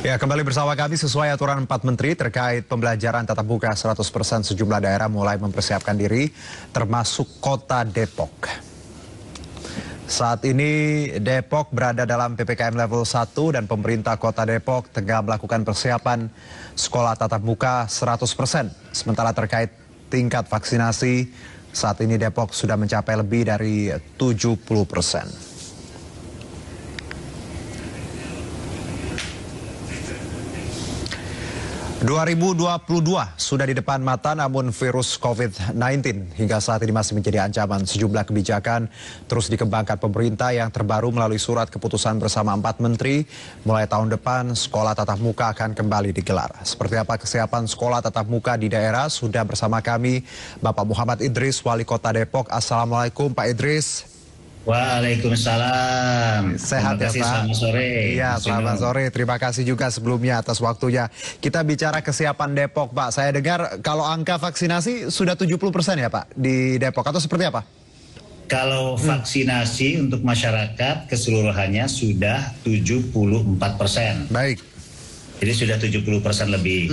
Ya, kembali bersama kami sesuai aturan 4 Menteri terkait pembelajaran tatap muka 100% sejumlah daerah mulai mempersiapkan diri, termasuk kota Depok. Saat ini Depok berada dalam PPKM level 1 dan pemerintah kota Depok tengah melakukan persiapan sekolah tatap muka 100%. Sementara terkait tingkat vaksinasi, saat ini Depok sudah mencapai lebih dari 70%. 2022 sudah di depan mata, namun virus COVID-19 hingga saat ini masih menjadi ancaman. Sejumlah kebijakan terus dikembangkan pemerintah yang terbaru melalui surat keputusan bersama 4 menteri. Mulai tahun depan sekolah tatap muka akan kembali digelar. Seperti apa kesiapan sekolah tatap muka di daerah? Sudah bersama kami Bapak Muhammad Idris, Wali Kota Depok. Assalamualaikum Pak Idris. Waalaikumsalam. Sehat ya Pak? Selamat sore. Iya, selamat sore. Terima kasih juga sebelumnya atas waktunya. Kita bicara kesiapan Depok, Pak. Saya dengar kalau angka vaksinasi sudah 70% ya Pak di Depok, atau seperti apa? Kalau vaksinasi untuk masyarakat keseluruhannya sudah 74%. Baik. Jadi sudah 70% lebih.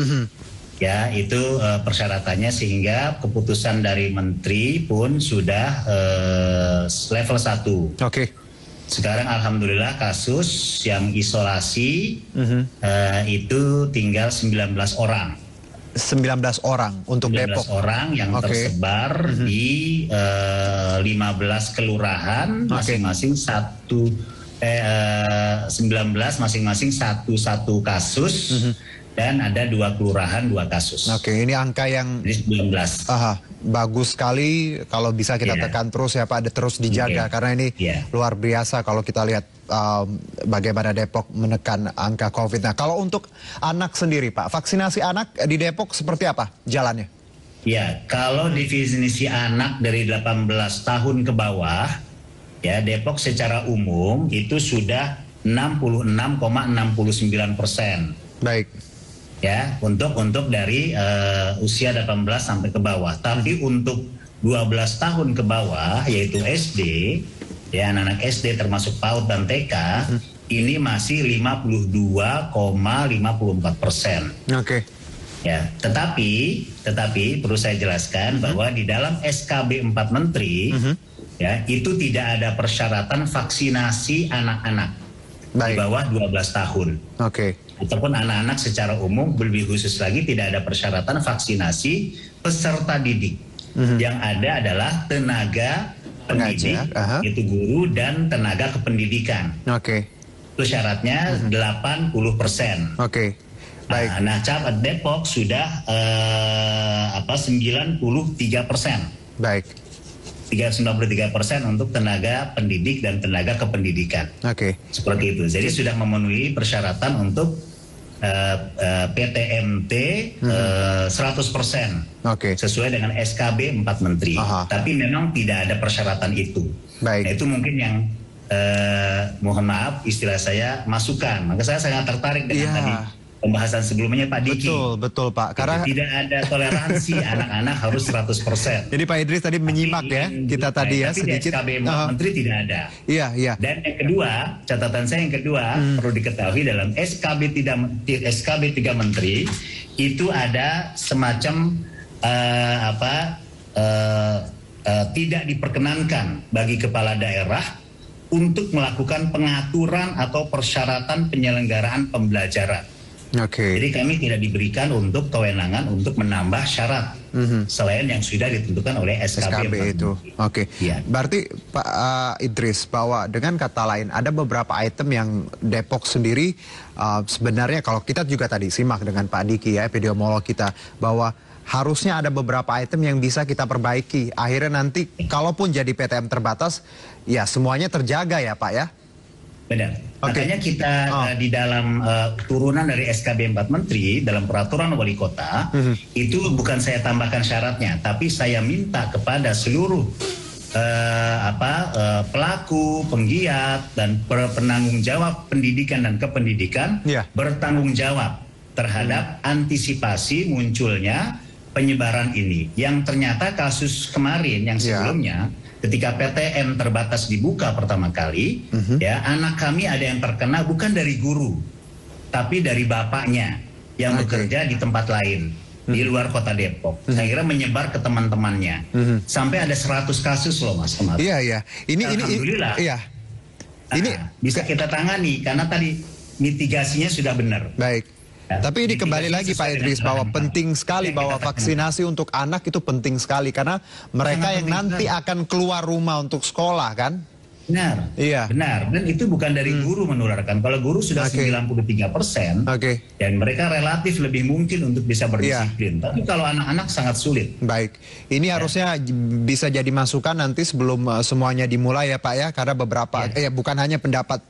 Ya, itu persyaratannya, sehingga keputusan dari menteri pun sudah level 1. Oke. Sekarang alhamdulillah kasus yang isolasi itu tinggal 19 orang. 19 orang untuk 19 Depok. orang yang tersebar di 15 kelurahan, masing-masing 19 masing-masing satu kasus. Dan ada 2 kelurahan 2 kasus. Oke, ini angka yang 19. Bagus sekali kalau bisa kita tekan terus ya Pak, terus dijaga karena ini luar biasa kalau kita lihat bagaimana Depok menekan angka COVID. Nah, kalau untuk anak sendiri Pak, vaksinasi anak di Depok seperti apa jalannya? Ya, kalau definisi anak dari 18 tahun ke bawah, ya Depok secara umum itu sudah 66,69%. Baik. Ya, untuk dari usia 18 sampai ke bawah. Tapi untuk 12 tahun ke bawah, yaitu SD, ya anak-anak SD termasuk PAUD dan TK, ini masih 52,54%. Oke. Ya, tetapi perlu saya jelaskan bahwa di dalam SKB 4 Menteri, ya itu tidak ada persyaratan vaksinasi anak-anak di bawah 12 tahun. Oke. Ataupun anak-anak secara umum, lebih khusus lagi tidak ada persyaratan vaksinasi peserta didik. Yang ada adalah tenaga pendidik, yaitu guru dan tenaga kependidikan. Oke. Itu syaratnya 80%. Oke. Baik. Nah, Depok sudah 93%. Baik. 93% untuk tenaga pendidik dan tenaga kependidikan. Oke. Seperti itu. Jadi sudah memenuhi persyaratan untuk PTMT 100%. Oke. Sesuai dengan SKB 4 Menteri. Tapi memang tidak ada persyaratan itu. Baik. Nah, itu mungkin yang mohon maaf istilah saya masukan. Maka saya sangat tertarik dengan tadi pembahasan sebelumnya Pak Diki. Betul Pak. Karena tidak ada toleransi anak-anak harus 100%. Jadi Pak Idris tadi menyimak ya kita tadi ya sedikit. Tapi di SKB Menteri tidak ada. Iya. Dan yang kedua, catatan saya yang kedua perlu diketahui dalam SKB 3 Menteri itu ada semacam tidak diperkenankan bagi kepala daerah untuk melakukan pengaturan atau persyaratan penyelenggaraan pembelajaran. Jadi kami tidak diberikan untuk kewenangan untuk menambah syarat selain yang sudah ditentukan oleh SKB itu. Berarti Pak Idris, bahwa dengan kata lain ada beberapa item yang Depok sendiri sebenarnya kalau kita juga tadi simak dengan Pak Diki ya, epidemiolog kita, bahwa harusnya ada beberapa item yang bisa kita perbaiki. Akhirnya nanti kalaupun jadi PTM terbatas, ya semuanya terjaga ya Pak ya. Benar. Makanya kita di dalam turunan dari SKB 4 Menteri dalam peraturan wali kota itu bukan saya tambahkan syaratnya, tapi saya minta kepada seluruh pelaku, penggiat dan penanggung jawab pendidikan dan kependidikan bertanggung jawab terhadap antisipasi munculnya penyebaran ini. Yang ternyata kasus kemarin yang sebelumnya ketika PTM terbatas dibuka pertama kali, ya anak kami ada yang terkena bukan dari guru, tapi dari bapaknya yang bekerja di tempat lain di luar kota Depok. Saya kira menyebar ke teman-temannya. Sampai ada 100 kasus loh Mas kemarin. Iya. Alhamdulillah. Iya. Ini bisa kita tangani karena tadi mitigasinya sudah benar. Baik. Tapi ini kembali lagi Pak Idris bahwa penting sekali bahwa vaksinasi untuk anak itu penting sekali karena mereka yang nanti akan keluar rumah untuk sekolah kan? Benar, iya. Benar. Dan itu bukan dari guru menularkan. Kalau guru sudah 93%, dan mereka relatif lebih mungkin untuk bisa berdisiplin. Tapi kalau anak-anak sangat sulit. Baik, ini harusnya bisa jadi masukan nanti sebelum semuanya dimulai ya Pak ya, karena beberapa, bukan hanya pendapat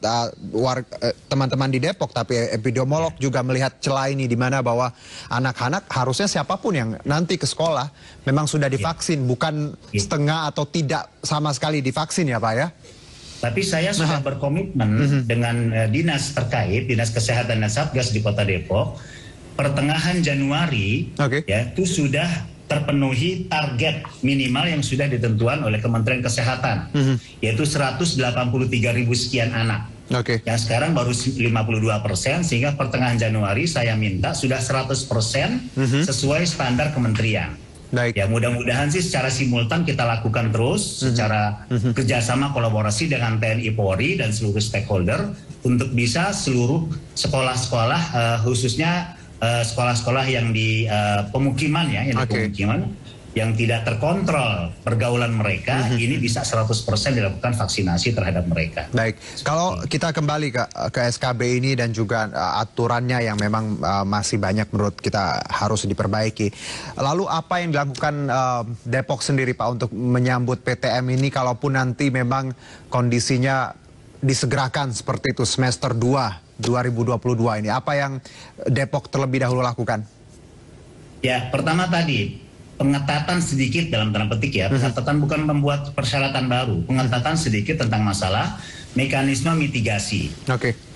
teman-teman di Depok, tapi epidemiolog juga melihat celah ini di mana bahwa anak-anak harusnya siapapun yang nanti ke sekolah memang sudah divaksin, bukan setengah atau tidak sama sekali divaksin ya Pak ya. Tapi saya sudah berkomitmen dengan dinas terkait, Dinas Kesehatan dan Satgas di Kota Depok, pertengahan Januari ya itu sudah terpenuhi target minimal yang sudah ditentukan oleh Kementerian Kesehatan, yaitu 183.000 sekian anak. Yang sekarang baru 52%, sehingga pertengahan Januari saya minta sudah 100% sesuai standar kementerian. Ya mudah-mudahan sih secara simultan kita lakukan terus secara kerjasama kolaborasi dengan TNI Polri dan seluruh stakeholder untuk bisa seluruh sekolah-sekolah khususnya sekolah-sekolah yang di pemukiman ya, yang di pemukiman yang tidak terkontrol pergaulan mereka, ini bisa 100% dilakukan vaksinasi terhadap mereka. Baik, kalau kita kembali ke SKB ini dan juga aturannya yang memang masih banyak menurut kita harus diperbaiki. Lalu apa yang dilakukan Depok sendiri Pak untuk menyambut PTM ini kalaupun nanti memang kondisinya disegerakan seperti itu semester 2 2022 ini? Apa yang Depok terlebih dahulu lakukan? Ya, pertama tadi pengetatan sedikit dalam tanda petik ya, pengetatan bukan membuat persyaratan baru, pengetatan sedikit tentang masalah mekanisme mitigasi.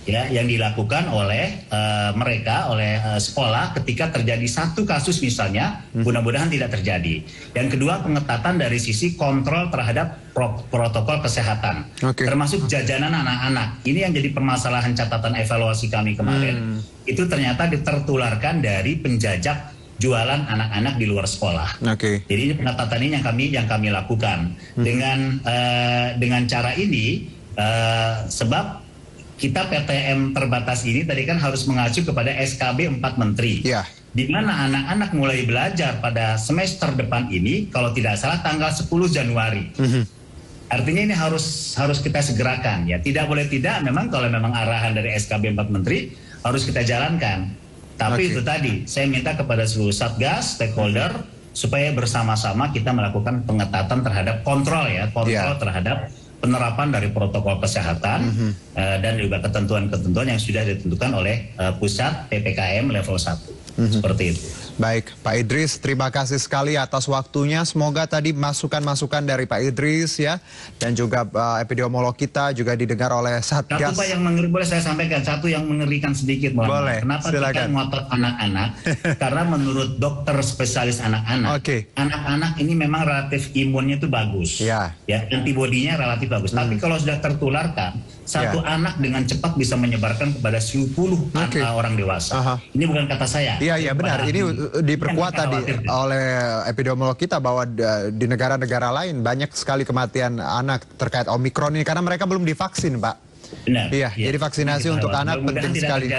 Ya, yang dilakukan oleh mereka, oleh sekolah ketika terjadi satu kasus misalnya, mudah-mudahan tidak terjadi. Yang kedua, pengetatan dari sisi kontrol terhadap protokol kesehatan, termasuk jajanan anak-anak. Ini yang jadi permasalahan catatan evaluasi kami kemarin. Itu ternyata ditertularkan dari penjajak jualan anak-anak di luar sekolah. Jadi ini pengetatan ini yang kami lakukan dengan cara ini, sebab kita PTM terbatas ini tadi kan harus mengacu kepada SKB 4 Menteri. Di mana anak-anak mulai belajar pada semester depan ini kalau tidak salah tanggal 10 Januari. Artinya ini harus kita segerakan ya. Tidak boleh tidak, memang kalau memang arahan dari SKB 4 Menteri harus kita jalankan. Tapi itu tadi, saya minta kepada seluruh Satgas, stakeholder, supaya bersama-sama kita melakukan pengetatan terhadap kontrol terhadap penerapan dari protokol kesehatan dan juga ketentuan-ketentuan yang sudah ditentukan oleh pusat PPKM level 1. Seperti itu. Baik, Pak Idris, terima kasih sekali atas waktunya. Semoga tadi masukan-masukan dari Pak Idris ya, dan juga epidemiolog kita juga didengar oleh Satgas. Satu Pak yang boleh saya sampaikan, satu yang mengerikan sedikit. Boleh, kenapa silakan. Kita ngotot anak-anak? Karena menurut dokter spesialis anak-anak, anak-anak ini memang relatif imunnya itu bagus. Ya, antibodinya relatif bagus. Tapi kalau sudah tertularkan, satu anak dengan cepat bisa menyebarkan kepada 10 orang dewasa. Ini bukan kata saya. Iya benar, ini diperkuat tadi oleh epidemiolog kita bahwa di negara-negara lain banyak sekali kematian anak terkait Omikron ini karena mereka belum divaksin Pak. Benar. Jadi vaksinasi untuk anak penting sekali.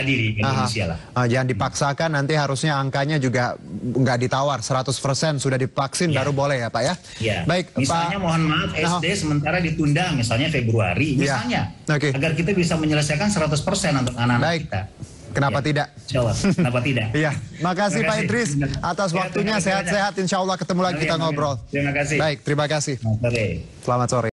Jangan dipaksakan, nanti harusnya angkanya juga nggak ditawar, 100% sudah divaksin baru boleh ya Pak ya. Baik, misalnya Pak, mohon maaf SD sementara ditunda misalnya Februari misalnya, agar kita bisa menyelesaikan 100% untuk anak-anak kita. Kenapa tidak? Kenapa tidak? Makasih Pak Idris atas waktunya, sehat-sehat, insya Allah ketemu lagi kita ngobrol. Terima kasih. Baik, terima kasih. Selamat sore.